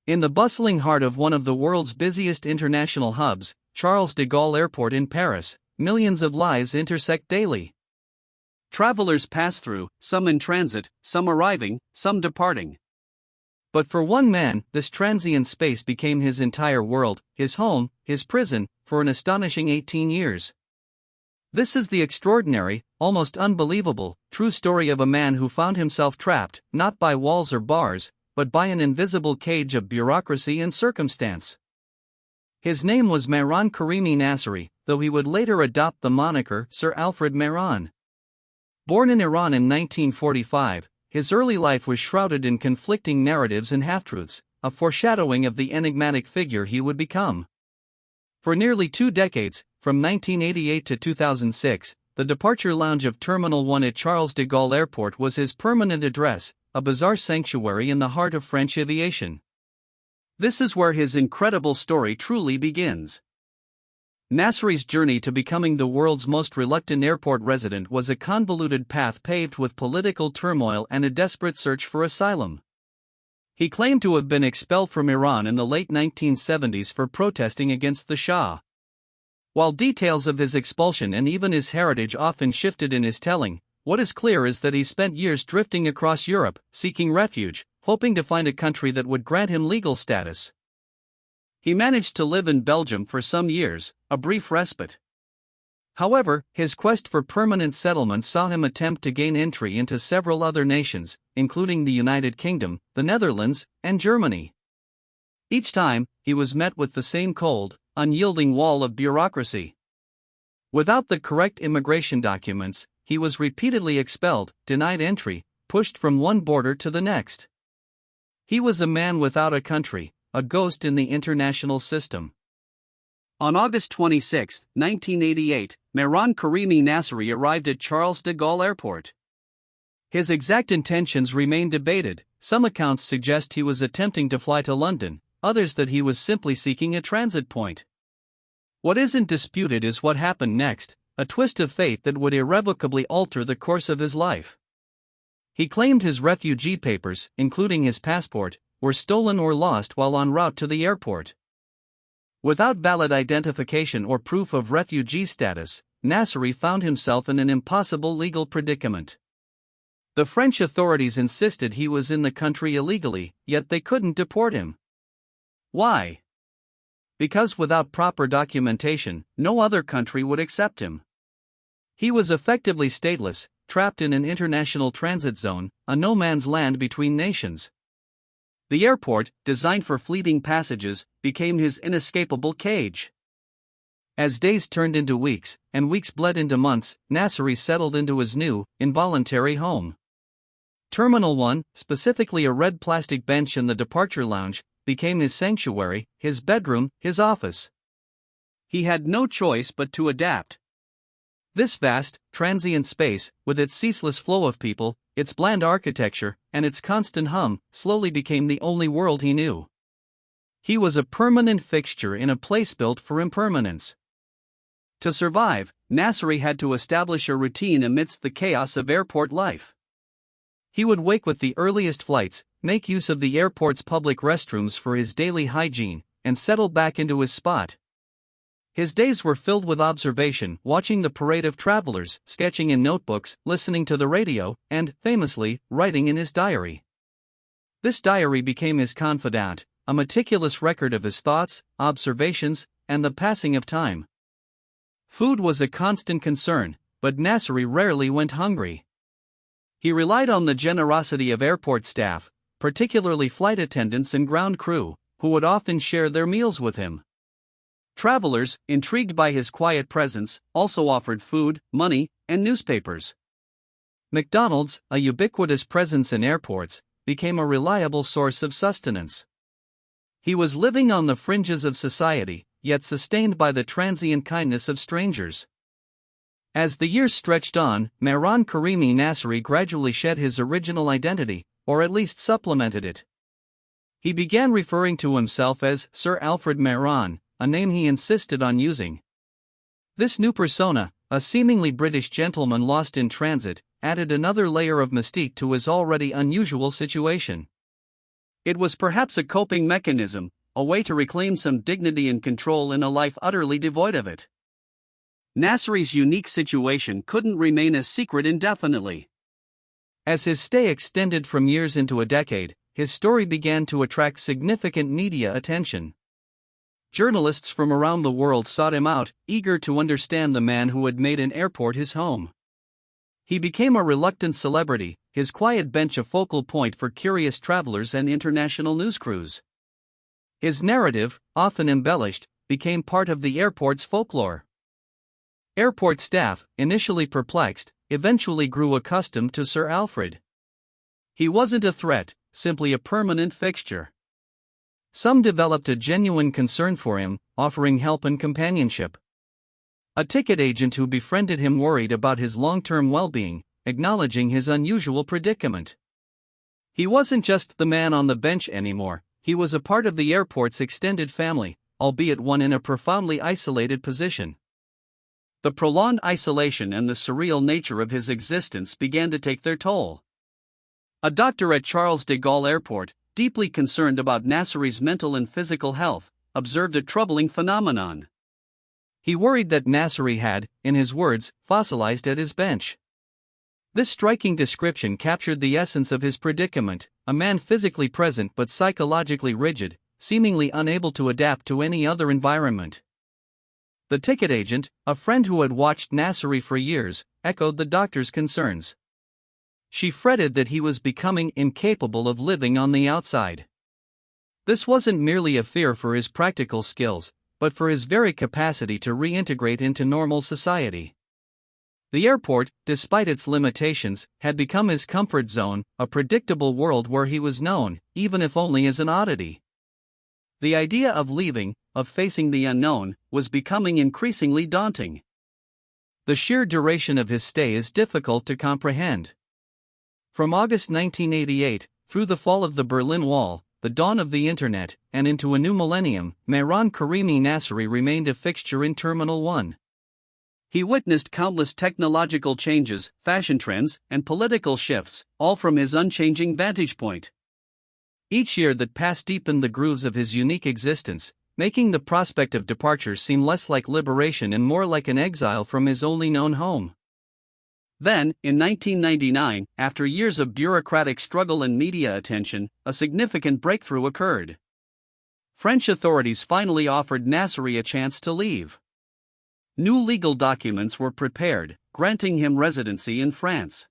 In the bustling heart of one of the world's busiest international hubs, Charles de Gaulle Airport in Paris, millions of lives intersect daily. Travelers pass through, some in transit, some arriving, some departing. But for one man, this transient space became his entire world, his home, his prison, for an astonishing 18 years. This is the extraordinary, almost unbelievable, true story of a man who found himself trapped, not by walls or bars, but by an invisible cage of bureaucracy and circumstance. His name was Mehran Karimi Nasseri, though he would later adopt the moniker Sir Alfred Mehran. Born in Iran in 1945, his early life was shrouded in conflicting narratives and half-truths, a foreshadowing of the enigmatic figure he would become. For nearly 2 decades, from 1988 to 2006, the departure lounge of Terminal 1 at Charles de Gaulle Airport was his permanent address, a bizarre sanctuary in the heart of French aviation. This is where his incredible story truly begins. Nasseri's journey to becoming the world's most reluctant airport resident was a convoluted path paved with political turmoil and a desperate search for asylum. He claimed to have been expelled from Iran in the late 1970s for protesting against the Shah. While details of his expulsion and even his heritage often shifted in his telling, what is clear is that he spent years drifting across Europe, seeking refuge, hoping to find a country that would grant him legal status. He managed to live in Belgium for some years, a brief respite. However, his quest for permanent settlement saw him attempt to gain entry into several other nations, including the United Kingdom, the Netherlands, and Germany. Each time, he was met with the same cold, unyielding wall of bureaucracy. Without the correct immigration documents, he was repeatedly expelled, denied entry, pushed from one border to the next. He was a man without a country, a ghost in the international system. On August 26, 1988, Mehran Karimi Nasseri arrived at Charles de Gaulle Airport. His exact intentions remain debated. Some accounts suggest he was attempting to fly to London, others that he was simply seeking a transit point. What isn't disputed is what happened next, a twist of fate that would irrevocably alter the course of his life. He claimed his refugee papers, including his passport, were stolen or lost while en route to the airport. Without valid identification or proof of refugee status, Nasseri found himself in an impossible legal predicament. The French authorities insisted he was in the country illegally, yet they couldn't deport him. Why? Because without proper documentation, no other country would accept him. He was effectively stateless, trapped in an international transit zone, a no-man's land between nations. The airport, designed for fleeting passages, became his inescapable cage. As days turned into weeks, and weeks bled into months, Nasseri settled into his new, involuntary home. Terminal 1, specifically a red plastic bench in the departure lounge, became his sanctuary, his bedroom, his office. He had no choice but to adapt. This vast, transient space, with its ceaseless flow of people, its bland architecture, and its constant hum, slowly became the only world he knew. He was a permanent fixture in a place built for impermanence. To survive, Nasseri had to establish a routine amidst the chaos of airport life. He would wake with the earliest flights, make use of the airport's public restrooms for his daily hygiene, and settle back into his spot. His days were filled with observation, watching the parade of travelers, sketching in notebooks, listening to the radio, and, famously, writing in his diary. This diary became his confidant, a meticulous record of his thoughts, observations, and the passing of time. Food was a constant concern, but Nasseri rarely went hungry. He relied on the generosity of airport staff, particularly flight attendants and ground crew, who would often share their meals with him. Travelers, intrigued by his quiet presence, also offered food, money, and newspapers. McDonald's, a ubiquitous presence in airports, became a reliable source of sustenance. He was living on the fringes of society, yet sustained by the transient kindness of strangers. As the years stretched on, Mehran Karimi Nasseri gradually shed his original identity, or at least supplemented it. He began referring to himself as Sir Alfred Mehran, a name he insisted on using. This new persona, a seemingly British gentleman lost in transit, added another layer of mystique to his already unusual situation. It was perhaps a coping mechanism, a way to reclaim some dignity and control in a life utterly devoid of it. Nasseri's unique situation couldn't remain a secret indefinitely. As his stay extended from years into a decade, his story began to attract significant media attention. Journalists from around the world sought him out, eager to understand the man who had made an airport his home. He became a reluctant celebrity, his quiet bench a focal point for curious travelers and international news crews. His narrative, often embellished, became part of the airport's folklore. Airport staff, initially perplexed, eventually grew accustomed to Sir Alfred. He wasn't a threat, simply a permanent fixture. Some developed a genuine concern for him, offering help and companionship. A ticket agent who befriended him worried about his long-term well-being, acknowledging his unusual predicament. He wasn't just the man on the bench anymore, he was a part of the airport's extended family, albeit one in a profoundly isolated position. The prolonged isolation and the surreal nature of his existence began to take their toll. A doctor at Charles de Gaulle Airport, deeply concerned about Nasseri's mental and physical health, observed a troubling phenomenon. He worried that Nasseri had, in his words, fossilized at his bench. This striking description captured the essence of his predicament, a man physically present but psychologically rigid, seemingly unable to adapt to any other environment. The ticket agent, a friend who had watched Nasseri for years, echoed the doctor's concerns. She fretted that he was becoming incapable of living on the outside. This wasn't merely a fear for his practical skills, but for his very capacity to reintegrate into normal society. The airport, despite its limitations, had become his comfort zone, a predictable world where he was known, even if only as an oddity. The idea of leaving, of facing the unknown, was becoming increasingly daunting. The sheer duration of his stay is difficult to comprehend. From August 1988, through the fall of the Berlin Wall, the dawn of the Internet, and into a new millennium, Mehran Karimi Nasseri remained a fixture in Terminal 1. He witnessed countless technological changes, fashion trends, and political shifts, all from his unchanging vantage point. Each year that passed deepened the grooves of his unique existence, making the prospect of departure seem less like liberation and more like an exile from his only known home. Then, in 1999, after years of bureaucratic struggle and media attention, a significant breakthrough occurred. French authorities finally offered Nasseri a chance to leave. New legal documents were prepared, granting him residency in France.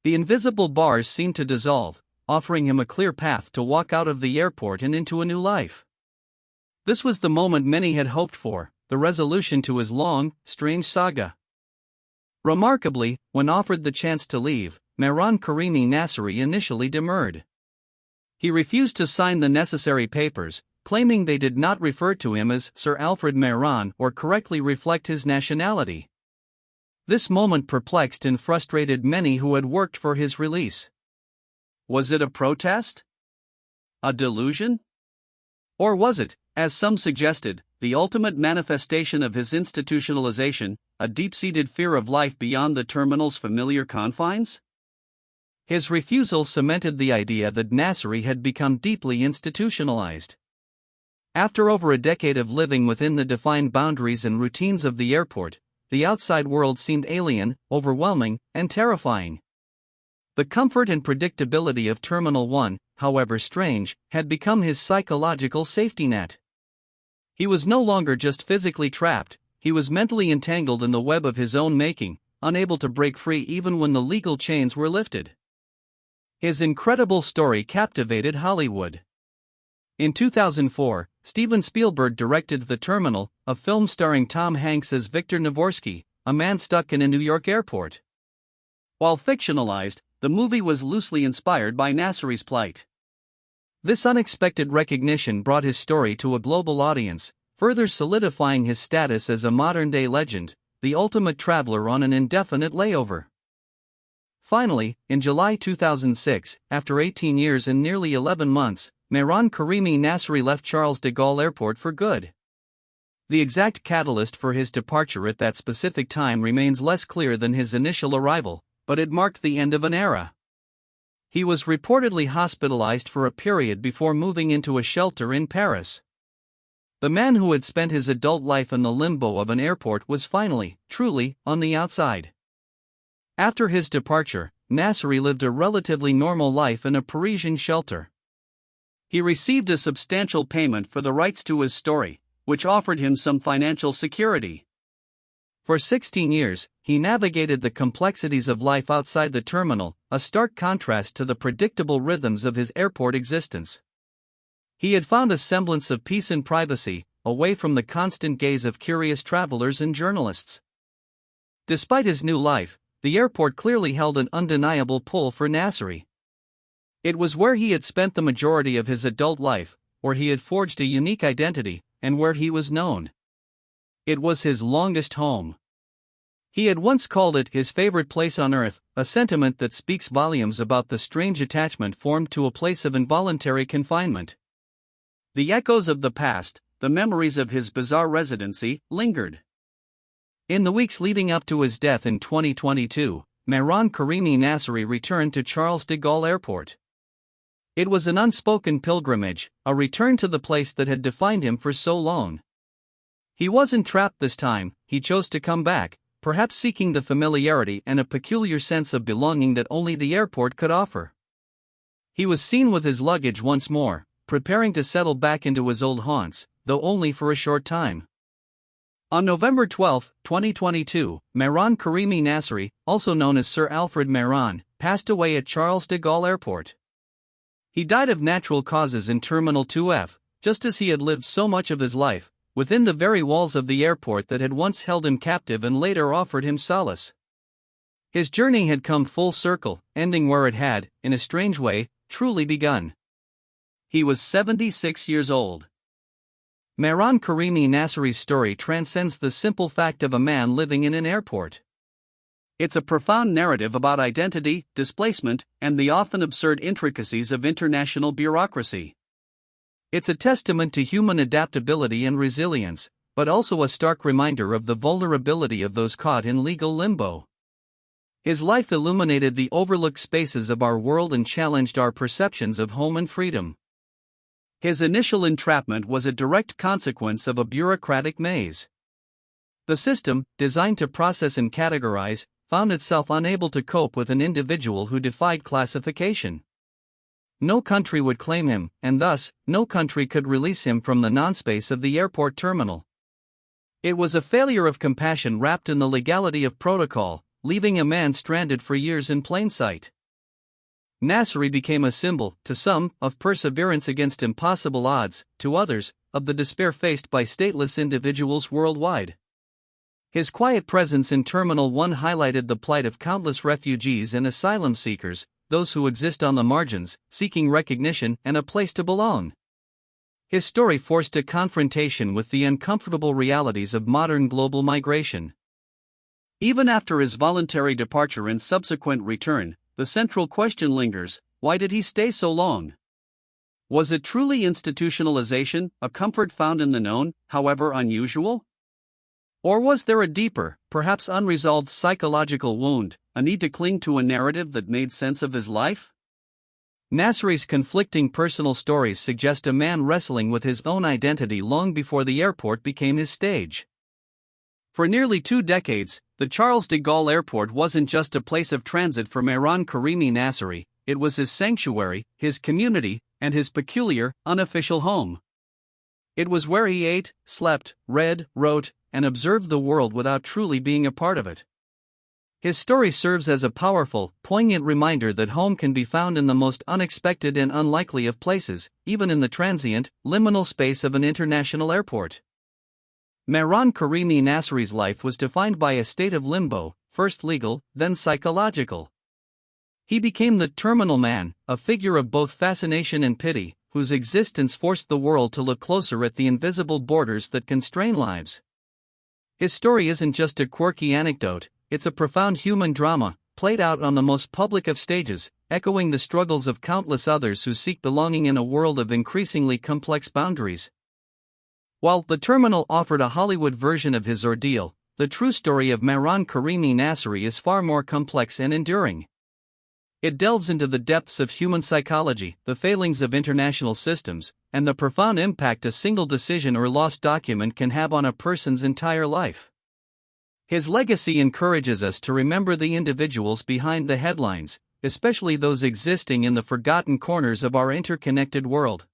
The invisible bars seemed to dissolve, offering him a clear path to walk out of the airport and into a new life. This was the moment many had hoped for, the resolution to his long, strange saga. Remarkably, when offered the chance to leave, Mehran Karimi Nasseri initially demurred. He refused to sign the necessary papers, claiming they did not refer to him as Sir Alfred Mehran or correctly reflect his nationality. This moment perplexed and frustrated many who had worked for his release. Was it a protest? A delusion? Or was it, as some suggested, the ultimate manifestation of his institutionalization, a deep-seated fear of life beyond the terminal's familiar confines? His refusal cemented the idea that Nasseri had become deeply institutionalized. After over a decade of living within the defined boundaries and routines of the airport, the outside world seemed alien, overwhelming, and terrifying. The comfort and predictability of Terminal 1, however strange, had become his psychological safety net. He was no longer just physically trapped, he was mentally entangled in the web of his own making, unable to break free even when the legal chains were lifted. His incredible story captivated Hollywood. In 2004, Steven Spielberg directed The Terminal, a film starring Tom Hanks as Victor Navorsky, a man stuck in a New York airport. While fictionalized, the movie was loosely inspired by Nasseri's plight. This unexpected recognition brought his story to a global audience, further solidifying his status as a modern-day legend, the ultimate traveler on an indefinite layover. Finally, in July 2006, after 18 years and nearly 11 months, Mehran Karimi Nasseri left Charles de Gaulle Airport for good. The exact catalyst for his departure at that specific time remains less clear than his initial arrival, but it marked the end of an era. He was reportedly hospitalized for a period before moving into a shelter in Paris. The man who had spent his adult life in the limbo of an airport was finally, truly, on the outside. After his departure, Nasseri lived a relatively normal life in a Parisian shelter. He received a substantial payment for the rights to his story, which offered him some financial security. For 16 years, he navigated the complexities of life outside the terminal, a stark contrast to the predictable rhythms of his airport existence. He had found a semblance of peace and privacy, away from the constant gaze of curious travelers and journalists. Despite his new life, the airport clearly held an undeniable pull for Nasseri. It was where he had spent the majority of his adult life, where he had forged a unique identity, and where he was known. It was his longest home. He had once called it his favorite place on earth, a sentiment that speaks volumes about the strange attachment formed to a place of involuntary confinement. The echoes of the past, the memories of his bizarre residency, lingered. In the weeks leading up to his death in 2022, Mehran Karimi Nasseri returned to Charles de Gaulle Airport. It was an unspoken pilgrimage, a return to the place that had defined him for so long. He wasn't trapped this time, he chose to come back, perhaps seeking the familiarity and a peculiar sense of belonging that only the airport could offer. He was seen with his luggage once more, preparing to settle back into his old haunts, though only for a short time. On November 12, 2022, Mehran Karimi Nasseri, also known as Sir Alfred Mehran, passed away at Charles de Gaulle Airport. He died of natural causes in Terminal 2F, just as he had lived so much of his life, within the very walls of the airport that had once held him captive and later offered him solace. His journey had come full circle, ending where it had, in a strange way, truly begun. He was 76 years old. Mehran Karimi Nasseri's story transcends the simple fact of a man living in an airport. It's a profound narrative about identity, displacement, and the often absurd intricacies of international bureaucracy. It's a testament to human adaptability and resilience, but also a stark reminder of the vulnerability of those caught in legal limbo. His life illuminated the overlooked spaces of our world and challenged our perceptions of home and freedom. His initial entrapment was a direct consequence of a bureaucratic maze. The system, designed to process and categorize, found itself unable to cope with an individual who defied classification. No country would claim him, and thus, no country could release him from the non-space of the airport terminal. It was a failure of compassion wrapped in the legality of protocol, leaving a man stranded for years in plain sight. Nasseri became a symbol, to some, of perseverance against impossible odds, to others, of the despair faced by stateless individuals worldwide. His quiet presence in Terminal 1 highlighted the plight of countless refugees and asylum seekers, those who exist on the margins, seeking recognition and a place to belong. His story forced a confrontation with the uncomfortable realities of modern global migration. Even after his voluntary departure and subsequent return, the central question lingers: why did he stay so long? Was it truly institutionalization, a comfort found in the known, however unusual? Or was there a deeper, perhaps unresolved psychological wound, a need to cling to a narrative that made sense of his life? Nasseri's conflicting personal stories suggest a man wrestling with his own identity long before the airport became his stage. For nearly 2 decades, the Charles de Gaulle Airport wasn't just a place of transit for Mehran Karimi Nasseri, it was his sanctuary, his community, and his peculiar, unofficial home. It was where he ate, slept, read, wrote, and observed the world without truly being a part of it. His story serves as a powerful, poignant reminder that home can be found in the most unexpected and unlikely of places, even in the transient, liminal space of an international airport. Mehran Karimi Nasseri's life was defined by a state of limbo, first legal, then psychological. He became the terminal man, a figure of both fascination and pity, whose existence forced the world to look closer at the invisible borders that constrain lives. His story isn't just a quirky anecdote, it's a profound human drama, played out on the most public of stages, echoing the struggles of countless others who seek belonging in a world of increasingly complex boundaries. While The Terminal offered a Hollywood version of his ordeal, the true story of Mehran Karimi Nasseri is far more complex and enduring. It delves into the depths of human psychology, the failings of international systems, and the profound impact a single decision or lost document can have on a person's entire life. His legacy encourages us to remember the individuals behind the headlines, especially those existing in the forgotten corners of our interconnected world.